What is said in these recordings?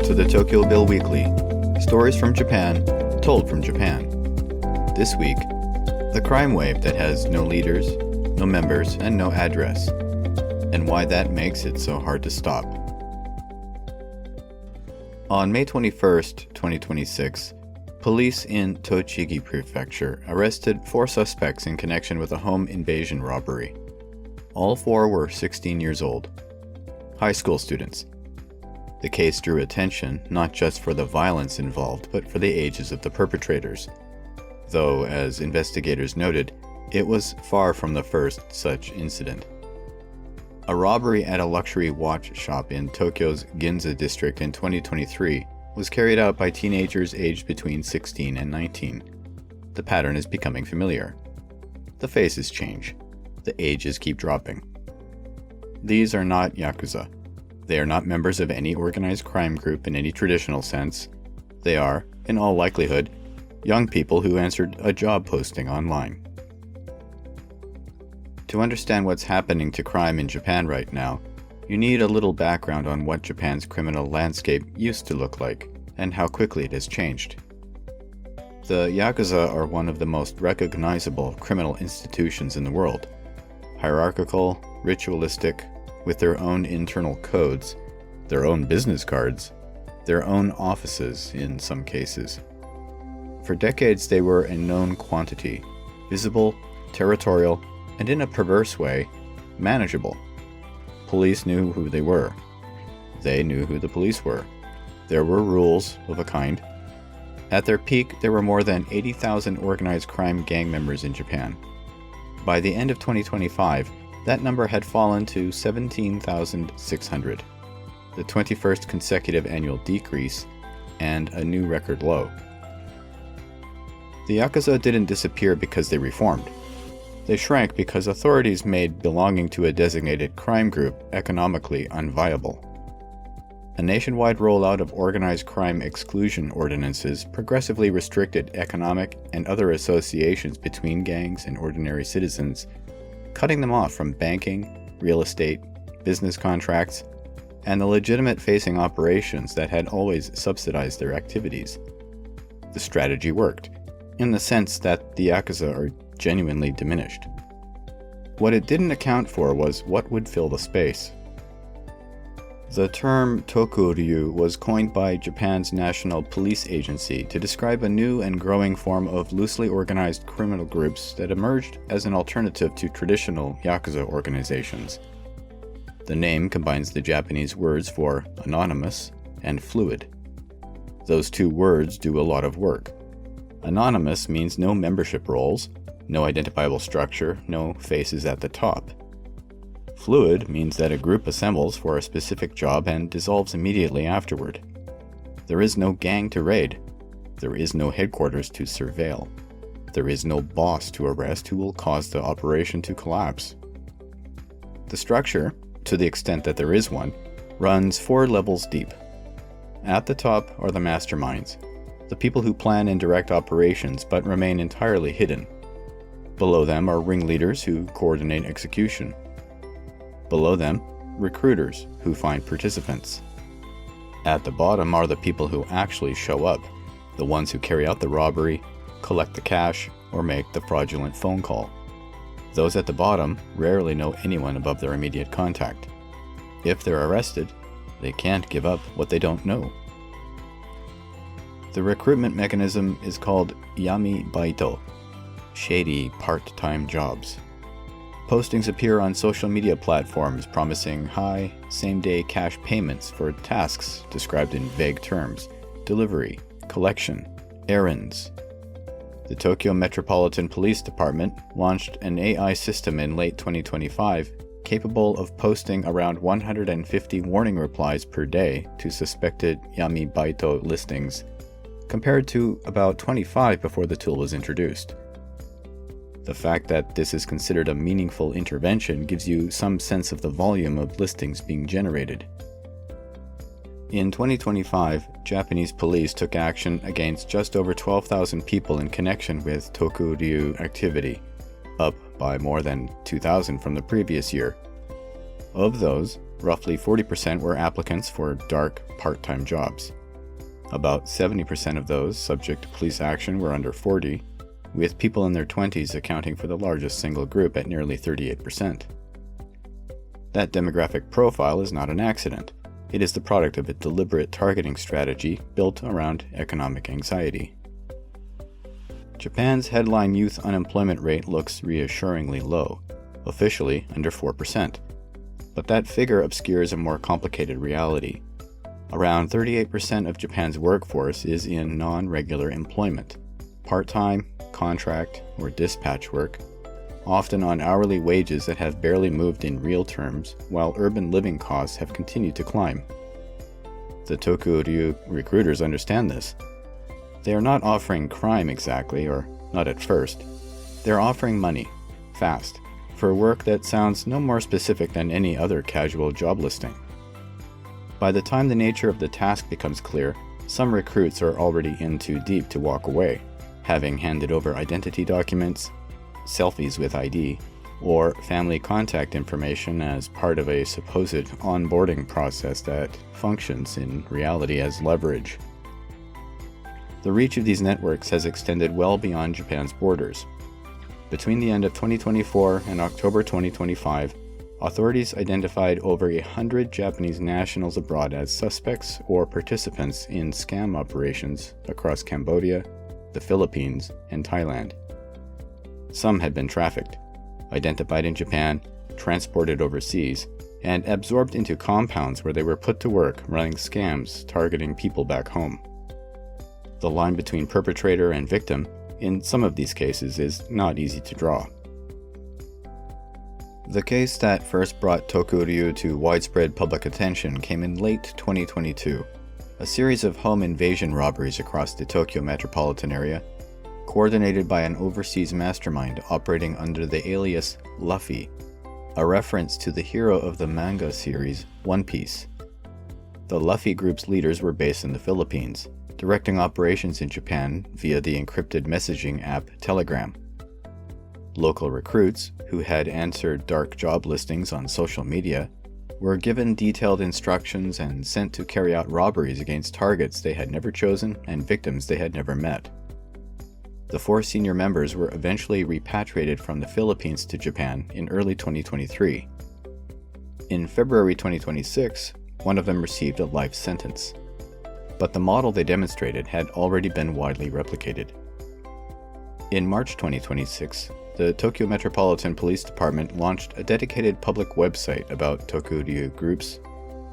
to the TokyoBill Weekly. Stories from Japan, told from Japan. This week, the crime wave that has no leaders, no members, and no address, and why that makes it so hard to stop. On May 21st, 2026, police in Tochigi Prefecture arrested 4 suspects in connection with a home invasion robbery. All 4 were 16 years old. High school students. The case drew attention not just for the violence involved, but for the ages of the perpetrators. Though, as investigators noted, it was far from the first such incident. A robbery at a luxury watch shop in Tokyo's Ginza district in 2023 was carried out by teenagers aged between 16 and 19. The pattern is becoming familiar. The faces change. The ages keep dropping. These are not yakuza. They are not members of any organized crime group in any traditional sense. They are, in all likelihood, young people who answered a job posting online. To understand what's happening to crime in Japan right now, you need a little background on what Japan's criminal landscape used to look like, and how quickly it has changed. The yakuza are one of the most recognizable criminal institutions in the world. Hierarchical, ritualistic, with their own internal codes, their own business cards, their own offices in some cases. For decades they were a known quantity, visible, territorial, and in a perverse way, manageable. Police knew who they were. They knew who the police were. There were rules of a kind. At their peak, there were more than 80,000 organized crime gang members in Japan. By the end of 2025, that number had fallen to 17,600, the 21st consecutive annual decrease, and a new record low. The yakuza didn't disappear because they reformed. They shrank because authorities made belonging to a designated crime group economically unviable. A nationwide rollout of organized crime exclusion ordinances progressively restricted economic and other associations between gangs and ordinary citizens, cutting them off from banking, real estate, business contracts, and the legitimate facing operations that had always subsidized their activities. The strategy worked, in the sense that the yakuza are genuinely diminished. What it didn't account for was what would fill the space. The term tokuryu was coined by Japan's National Police Agency to describe a new and growing form of loosely organized criminal groups that emerged as an alternative to traditional yakuza organizations. The name combines the Japanese words for anonymous and fluid. Those 2 words do a lot of work. Anonymous means no membership roles, no identifiable structure, no faces at the top. Fluid means that a group assembles for a specific job and dissolves immediately afterward. There is no gang to raid. There is no headquarters to surveil. There is no boss to arrest who will cause the operation to collapse. The structure, to the extent that there is one, runs 4 levels deep. At the top are the masterminds, the people who plan and direct operations but remain entirely hidden. Below them are ringleaders who coordinate execution. Below them, recruiters who find participants. At the bottom are the people who actually show up, the ones who carry out the robbery, collect the cash, or make the fraudulent phone call. Those at the bottom rarely know anyone above their immediate contact. If they're arrested, they can't give up what they don't know. The recruitment mechanism is called yami baito, shady part-time jobs. Postings appear on social media platforms promising high, same-day cash payments for tasks described in vague terms: delivery, collection, errands. The Tokyo Metropolitan Police Department launched an AI system in late 2025 capable of posting around 150 warning replies per day to suspected yami baito listings, compared to about 25 before the tool was introduced. The fact that this is considered a meaningful intervention gives you some sense of the volume of listings being generated. In 2025, Japanese police took action against just over 12,000 people in connection with tokuryu activity, up by more than 2,000 from the previous year. Of those, roughly 40% were applicants for dark, part-time jobs. About 70% of those subject to police action were under 40, with people in their 20s accounting for the largest single group at nearly 38%. That demographic profile is not an accident. It is the product of a deliberate targeting strategy built around economic anxiety. Japan's headline youth unemployment rate looks reassuringly low, officially under 4%. But that figure obscures a more complicated reality. Around 38% of Japan's workforce is in non-regular employment, part-time, contract, or dispatch work, often on hourly wages that have barely moved in real terms, while urban living costs have continued to climb. The theTokyoBill recruiters understand this. They are not offering crime exactly, or not at first. They're offering money, fast, for work that sounds no more specific than any other casual job listing. By the time the nature of the task becomes clear, some recruits are already in too deep to walk away, having handed over identity documents, selfies with ID, or family contact information as part of a supposed onboarding process that functions in reality as leverage. The reach of these networks has extended well beyond Japan's borders. Between the end of 2024 and October 2025, authorities identified over 100 Japanese nationals abroad as suspects or participants in scam operations across Cambodia, the Philippines, and Thailand. Some had been trafficked, identified in Japan, transported overseas, and absorbed into compounds where they were put to work running scams targeting people back home. The line between perpetrator and victim, in some of these cases, is not easy to draw. The case that first brought theTokyoBill to widespread public attention came in late 2022. A series of home invasion robberies across the Tokyo metropolitan area, coordinated by an overseas mastermind operating under the alias Luffy, a reference to the hero of the manga series One Piece. The Luffy group's leaders were based in the Philippines, directing operations in Japan via the encrypted messaging app Telegram. Local recruits, who had answered dark job listings on social media, were given detailed instructions and sent to carry out robberies against targets they had never chosen and victims they had never met. The 4 senior members were eventually repatriated from the Philippines to Japan in early 2023. In February 2026, one of them received a life sentence. But the model they demonstrated had already been widely replicated. In March 2026, the Tokyo Metropolitan Police Department launched a dedicated public website about theTokyoBill groups,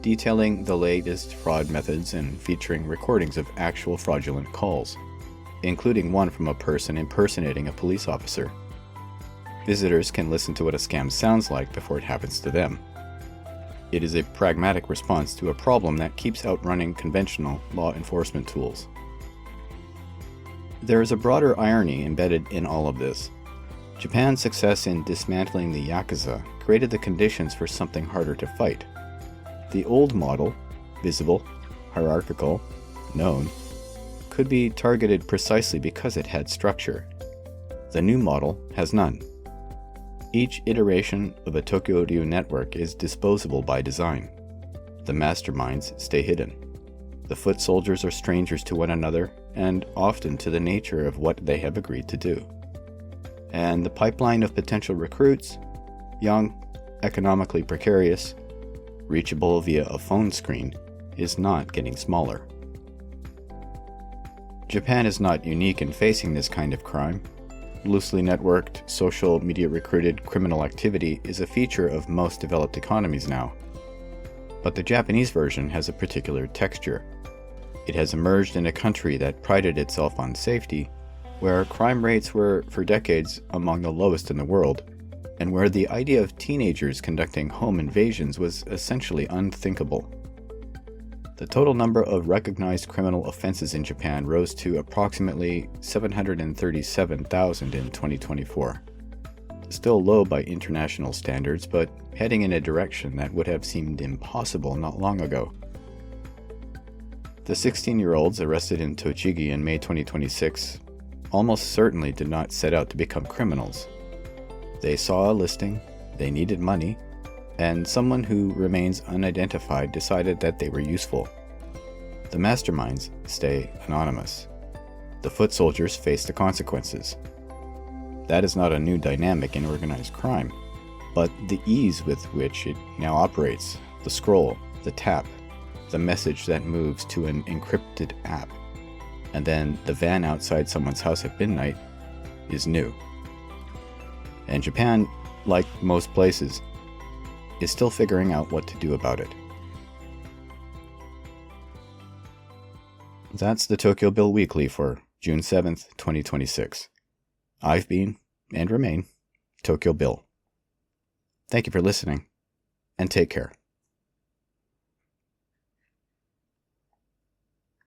detailing the latest fraud methods and featuring recordings of actual fraudulent calls, including one from a person impersonating a police officer. Visitors can listen to what a scam sounds like before it happens to them. It is a pragmatic response to a problem that keeps outrunning conventional law enforcement tools. There is a broader irony embedded in all of this. Japan's success in dismantling the yakuza created the conditions for something harder to fight. The old model, visible, hierarchical, known, could be targeted precisely because it had structure. The new model has none. Each iteration of a theTokyoBill network is disposable by design. The masterminds stay hidden. The foot soldiers are strangers to one another and often to the nature of what they have agreed to do. And the pipeline of potential recruits, young, economically precarious, reachable via a phone screen, is not getting smaller. Japan is not unique in facing this kind of crime. Loosely networked, social media recruited criminal activity is a feature of most developed economies now. But the Japanese version has a particular texture. It has emerged in a country that prided itself on safety, where crime rates were, for decades, among the lowest in the world, and where the idea of teenagers conducting home invasions was essentially unthinkable. The total number of recognized criminal offenses in Japan rose to approximately 737,000 in 2024. Still low by international standards, but heading in a direction that would have seemed impossible not long ago. The 16-year-olds arrested in Tochigi in May 2026 almost certainly did not set out to become criminals. They saw a listing, they needed money, and someone who remains unidentified decided that they were useful. The masterminds stay anonymous. The foot soldiers face the consequences. That is not a new dynamic in organized crime, but the ease with which it now operates, the scroll, the tap, the message that moves to an encrypted app, and then the van outside someone's house at midnight, is new. And Japan, like most places, is still figuring out what to do about it. That's the Tokyo Bill Weekly for June 7th, 2026. I've been, and remain, Tokyo Bill. Thank you for listening, and take care.